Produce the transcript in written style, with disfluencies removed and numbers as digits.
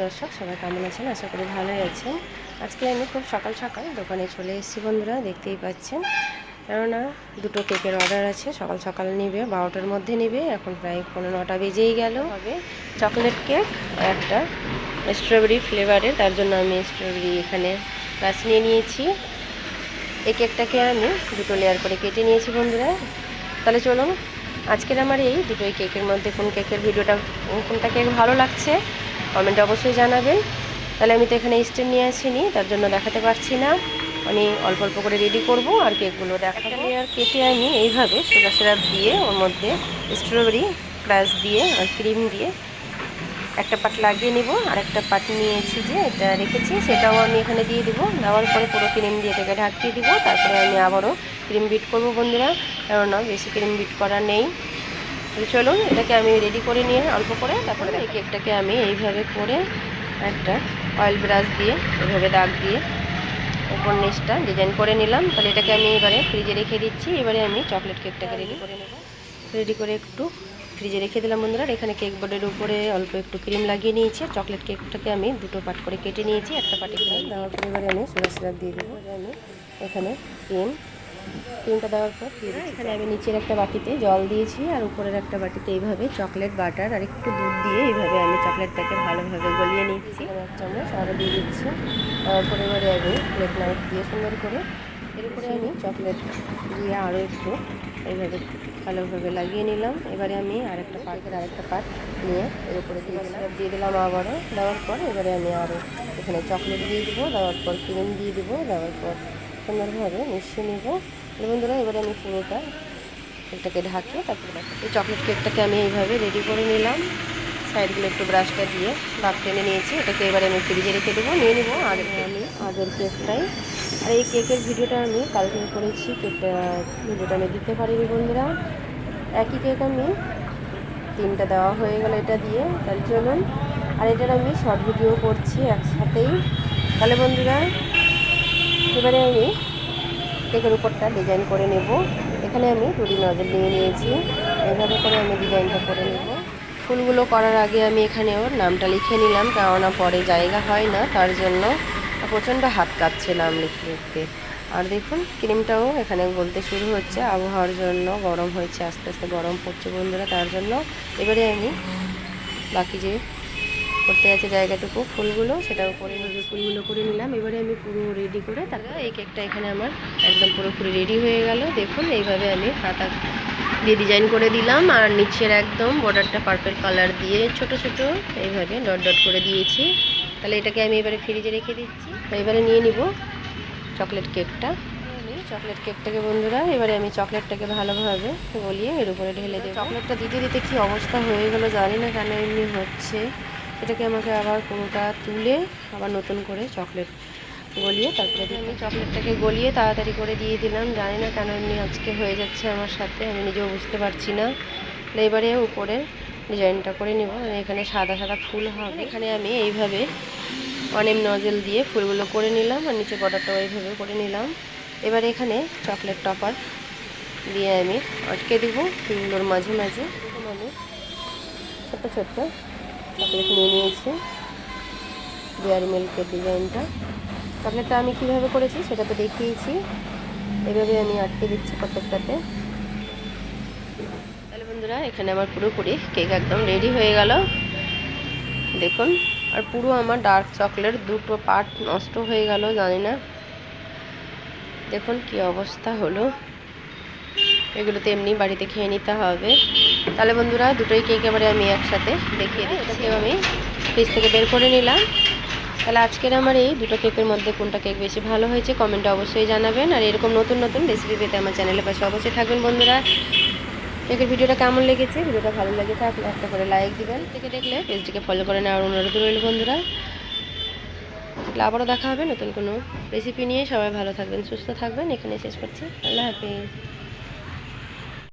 দর্শক, সবাই কেমন আছেন? আশা করি ভালোই আছেন। আজকে আমি খুব সকাল সকাল দোকানে চলে এসেছি বন্ধুরা, দেখতেই পাচ্ছেন। কেননা দুটো কেকের অর্ডার আছে, সকাল সকাল নেবে, 12টার মধ্যে নেবে। এখন প্রায় 9:15 বেজেই গেল। হবে চকলেট কেক, একটা স্ট্রবেরি ফ্লেভারের, তার জন্য আমি স্ট্রবেরি এখানে গাছ নিয়ে নিয়েছি। এই কেকটাকে আমি দুটো লেয়ার করে কেটে নিয়েছি বন্ধুরা। তাহলে চলুন, আজকের আমার এই দুটোই কেকের মধ্যে কোন কেকের ভিডিওটা, কোনটা কেক ভালো লাগছে কমেন্টে অবশ্যই জানাবেন। তাহলে আমি তো এখানে স্ট্যান্ড নিয়ে আসিনি, তার জন্য দেখাতে পারছি না। আমি অল্প অল্প করে রেডি করব আর কেকগুলো দেখাবো। লেয়ার কেটে আমি এইভাবে সুগার সিরাপ দিয়ে, ওর মধ্যে স্ট্রবেরি ক্রাশ দিয়ে আর ক্রিম দিয়ে একটা পাট লাগিয়ে নিব। আর একটা পাট নিয়েছি যে এটা রেখেছি, সেটাও আমি এখানে দিয়ে দিব। দেওয়ার পরে পুরো ক্রিম দিয়ে এটাকে ঢাকিয়ে দিব। তারপরে আমি আবারও ক্রিম বিট করব বন্ধুরা, কেননা বেশি ক্রিম বিট করা নেই। চলুন, এটাকে আমি রেডি করে নিয়ে অল্প করে তারপরে এই কেকটাকে আমি এইভাবে করে একটা অয়েল ব্রাশ দিয়ে এভাবে দাগ দিয়ে উপর নিচটা ডিজাইন করে নিলাম। তাহলে এটাকে আমি এবারে ফ্রিজে রেখে দিচ্ছি। এবারে আমি চকলেট কেকটাকে রেডি করে নেব। রেডি করে একটু ফ্রিজে রেখে দিলাম বন্ধুরা। এখানে কেক বোর্ডের উপরে অল্প একটু ক্রিম লাগিয়ে নিয়েছি। চকলেট কেকটাকে আমি দুটো পার্ট করে কেটে নিয়েছি, একটা পার্টে দেওয়ার পরে এবারে আমি সুগার সিরাপ দিয়ে দেবো। আমি এখানে ক্রিমটা দেওয়ার পর এখানে আমি নিচের একটা বাটিতে জল দিয়েছি, আর উপরের একটা বাটিতে এইভাবে চকলেট বাটার আর একটু দুধ দিয়ে এইভাবে আমি চকলেটটাকে ভালোভাবে গলিয়ে নিচ্ছি। এক চামচ আরও দিয়ে দিচ্ছি। তারপরে এবারে আমি প্লেট নাইফ দিয়ে সুন্দর করে এর উপরে আমি চকলেট দিয়ে আরও একটু এইভাবে ভালোভাবে লাগিয়ে নিলাম। এবারে আমি আরেকটা পার্ট নিয়ে এর উপরে দিয়ে দিলাম আবারও। দেওয়ার পর এবারে আমি আরও এখানে চকলেট দিয়ে দেবো। দেওয়ার পর ক্রিম দিয়ে দেবো। দেওয়ার পর সুন্দরভাবে মিশিয়ে নেব বন্ধুরা। এবারে আমি পুরোটা কেকটাকে ঢাকিয়ে তারপরে এই চকলেট কেকটাকে আমি এইভাবে রেডি করে নিলাম। সাইডগুলো একটু ব্রাশটা দিয়ে ভাপ টেনে নিয়েছি। এটাকে এবারে আমি ফ্রিজে রেখে দেবো, নিয়ে নেবো। আর আমি আগের কেকটাই, আর এই কেকের ভিডিওটা আমি কালকে করেছি, কেকটা ভিডিওটা আমি দিতে পারিনি বন্ধুরা। একই কেক আমি 3টা দেওয়া হয়ে গেল এটা দিয়ে। তার জন্য আর এটার আমি শর্ট ভিডিও করছি একসাথেই। তাহলে বন্ধুরা এবারে আমি কেকের উপরটা ডিজাইন করে নেব। এখানে আমি 2D নজল নিয়ে নিয়েছি, এইভাবে করে আমি ডিজাইনটা করে নেব। ফুলগুলো করার আগে আমি এখানে ওর নামটা লিখে নিলাম, কেননা পরে জায়গা হয় না, তার জন্য প্রচণ্ড হাত কাঁপছে নাম লিখতে লিখতে। আর দেখুন ক্রিমটাও এখানে বলতে শুরু হচ্ছে, আবহাওয়ার জন্য গরম হয়েছে, আস্তে আস্তে গরম পড়ছে বন্ধুরা, তার জন্য। এবারে আমি বাকি যে করতে আছে জায়গাটুকু ফুলগুলো, সেটাও করে ফুলগুলো করে নিলাম। এবারে আমি পুরো রেডি করে তারপরে এই কেকটা এখানে আমার একদম পুরোপুরি রেডি হয়ে গেল। দেখুন এইভাবে আমি পাতা দিয়ে ডিজাইন করে দিলাম, আর নিচের একদম বর্ডারটা পার্পল কালার দিয়ে ছোট ছোট এইভাবে ডট ডট করে দিয়েছি। তাহলে এটাকে আমি এবারে ফ্রিজে রেখে দিচ্ছি। এবারে নিয়ে নিব চকলেট কেকটা। চকলেট কেকটাকে বন্ধুরা এবারে আমি চকলেটটাকে ভালোভাবে গলিয়ে এর উপরে ঢেলে দেবো। চকলেটটা দিতে দিতে কী অবস্থা হয়ে গেল জানি না কেন এমনি হচ্ছে। এটাকে আমাকে আবার পুরোটা তুলে আবার নতুন করে চকলেট গলিয়ে তারপরে আমি চকলেটটাকে গলিয়ে তাড়াতাড়ি করে দিয়ে দিলাম। জানি না কেন এমনি আজকে হয়ে যাচ্ছে আমার সাথে, আমি নিজেও বুঝতে পারছি না। এবারে উপরে ডিজাইনটা করে নেব। এখানে সাদা সাদা ফুল হবে, এখানে আমি এইভাবে 1M নজল দিয়ে ফুলগুলো করে নিলাম, আর নিচে বর্ডারটাও এইভাবে করে নিলাম। এবারে এখানে চকলেট টপার দিয়ে আমি আটকে দেবো ফুলগুলোর মাঝে মাঝে। আমি ছোট্ট ছোট্ট চকলেট নিয়ে নিয়েছি, ডেয়ারি মিল্কের ডিজাইনটা। চকলেটটা আমি কীভাবে করেছি সেটা তো দেখিয়েছি। এভাবে আমি আটকে দিচ্ছি প্রত্যেকটাতে। তাহলে বন্ধুরা এখানে আমার পুরোপুরি কেক একদম রেডি হয়ে গেল দেখুন। আর পুরো আমার ডার্ক চকলেট দুটো পার্ট নষ্ট হয়ে গেল, জানি না দেখুন কি অবস্থা হলো। এগুলো তো এমনি বাড়িতে খেয়ে নিতে হবে। তাহলে বন্ধুরা দুটোই কেক এবারে আমি একসাথে দেখিয়ে দিই। এটাকেও আমি ফ্রিজ থেকে বের করে নিলাম। তাহলে আজকের আমার এই দুটো কেকের মধ্যে কোনটা কেক বেশি ভালো হয়েছে কমেন্টে অবশ্যই জানাবেন। আর এরকম নতুন নতুন রেসিপি পেতে আমার চ্যানেলের পাশে অবশ্যই থাকবেন বন্ধুরা। কেকের ভিডিওটা কেমন লেগেছে, ভিডিওটা ভালো লেগে থাকলে একটা করে লাইক দিবেন। থেকে দেখলে পেজটিকে ফলো করে নেওয়ার অনুরোধ রইল বন্ধুরা। আবারও দেখা হবে নতুন কোনো রেসিপি নিয়ে। সবাই ভালো থাকবেন, সুস্থ থাকবেন। এখানে শেষ করছি। আল্লাহ হাফিজ।